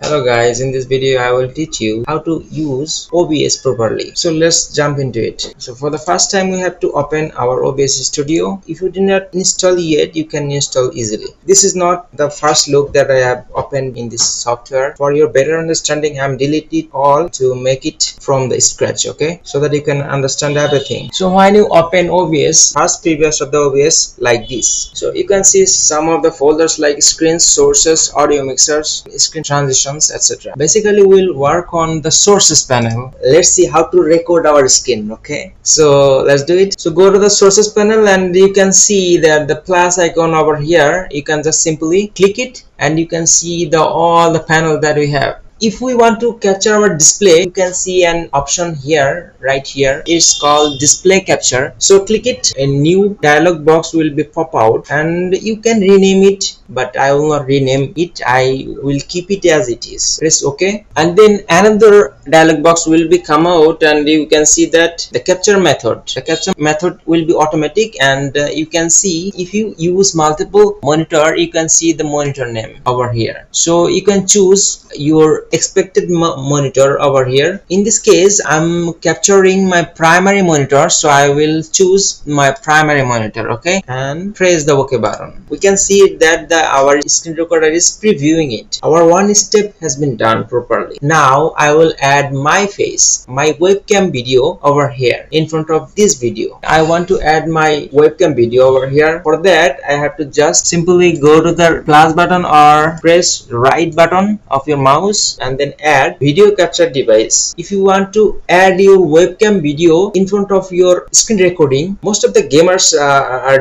Hello guys, in this video I will teach you how to use OBS properly. So let's jump into it. So for the first time we have to open our OBS Studio. If you did not install yet, you can install easily. This is not the first look that I have opened in this software. For your better understanding, I am deleted all to make it from the scratch, okay? So that you can understand everything. So when you open OBS, first previous of the OBS like this. So you can see some of the folders like screens, sources, audio mixers, screen transitions, etc. Basically we'll work on the sources panel. Let's see how to record our screen. Okay, so let's do it. So go to the sources panel and you can see that the plus icon over here, you can just simply click it and you can see all the panel that we have. If we want to capture our display, you can see an option here, right here. It's called display capture. So click it, a new dialog box will be pop out and you can rename it, but I will not rename it. I will keep it as it is. Press OK, and then another dialog box will be come out and you can see that the capture method will be automatic, and you can see if you use multiple monitor, you can see the monitor name over here. So you can choose your expected monitor over here. In this case I'm capturing my primary monitor, so I will choose my primary monitor. Okay, and press the OK button. We can see that our screen recorder is previewing it. Our one step has been done properly. Now I will add my face, my webcam video over here in front of this video. I want to add my webcam video over here. For that I have to just simply go to the plus button or press right button of your mouse and then add video capture device. If you want to add your webcam video in front of your screen recording, most of the gamers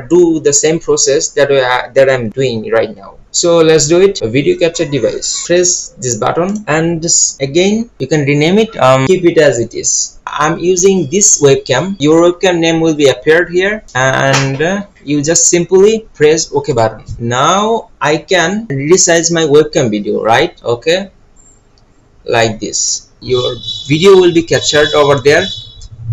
do the same process that I'm doing right now. So let's do it. A video capture device. Press this button and again you can rename it. Keep it as it is. I'm using this webcam. Your webcam name will be appeared here, and you just simply press OK button. Now I can resize my webcam video, right? Okay, like this. Your video will be captured over there,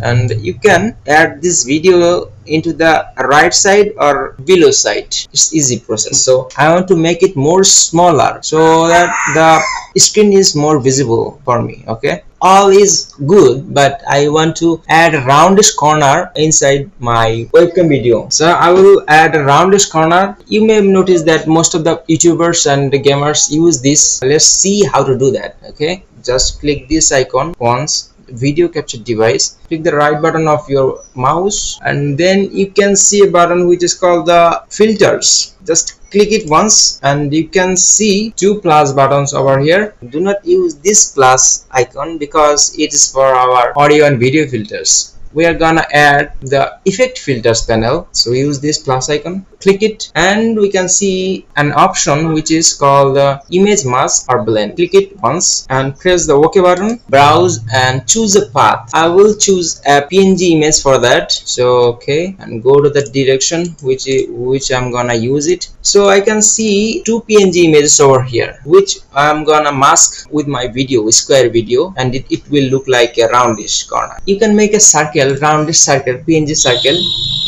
and you can add this video into the right side or below side. It's easy process. So I want to make it more smaller so that the screen is more visible for me. Okay, all is good, but I want to add a roundish corner inside my webcam video. So I will add a roundish corner. You may notice that most of the YouTubers and the gamers use this. Let's see how to do that. Okay, just click this icon once, video capture device, click the right button of your mouse, and then you can see a button which is called the filters. Just click it once and you can see two plus buttons over here. Do not use this plus icon because it is for our audio and video filters. We are gonna add the effect filters panel, so use this plus icon, click it, and we can see an option which is called image mask or blend. Click it once and press the OK button, browse and choose a path. I will choose a PNG image for that. So okay, and go to the direction which I'm gonna use it. So I can see two PNG images over here which I'm gonna mask with my video, square video, and it will look like a roundish corner. You can make a circle, roundish circle, PNG circle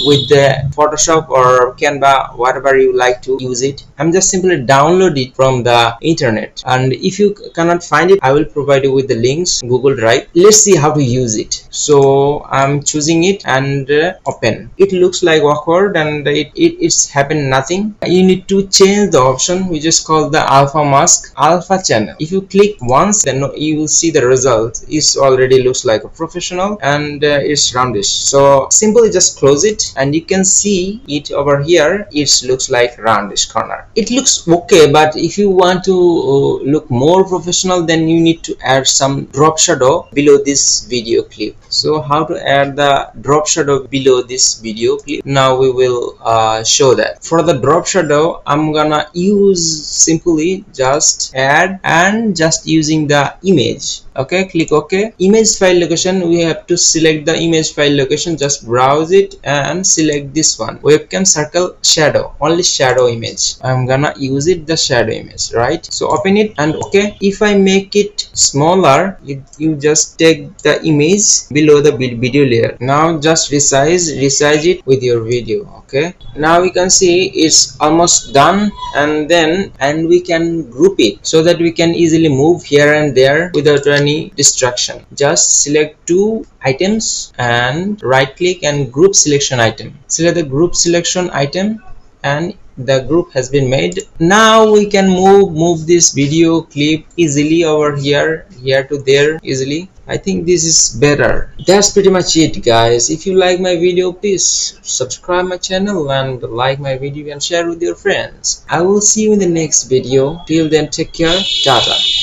with the Photoshop or Canva, whatever you like to use it. I'm just simply download it from the internet, and if you cannot find it, I will provide you with the links, Google Drive. Let's see how to use it. So I'm choosing it and open. It looks like awkward and it's happened nothing. You need to change the option which is called the alpha mask, alpha channel. If you click once, then you will see the result. It already looks like a professional and it's roundish. So simply just close it and you can see it over here. It looks like roundish corner. It looks okay, but if you want to look more professional, then you need to add some drop shadow below this video clip. So how to add the drop shadow below this video clip? Now we will show that. For the drop shadow, I'm gonna use simply just add and just using the image. Okay, click OK. Image file location, we have to select the image file location. Just browse it and select this one, webcam circle shadow, only shadow image. I'm I'm gonna use it the shadow image, right? So open it and okay. If I make it smaller, you just take the image below the video layer. Now just resize it with your video. Okay, now we can see it's almost done, and we can group it so that we can easily move here and there without any distraction. Just select two items and right click and group selection item. Select the group selection item and the group has been made. Now we can move this video clip easily over here to there easily. I think this is better. That's pretty much it, guys. If you like my video, please subscribe my channel and like my video and share with your friends. I will see you in the next video. Till then, take care. Tata.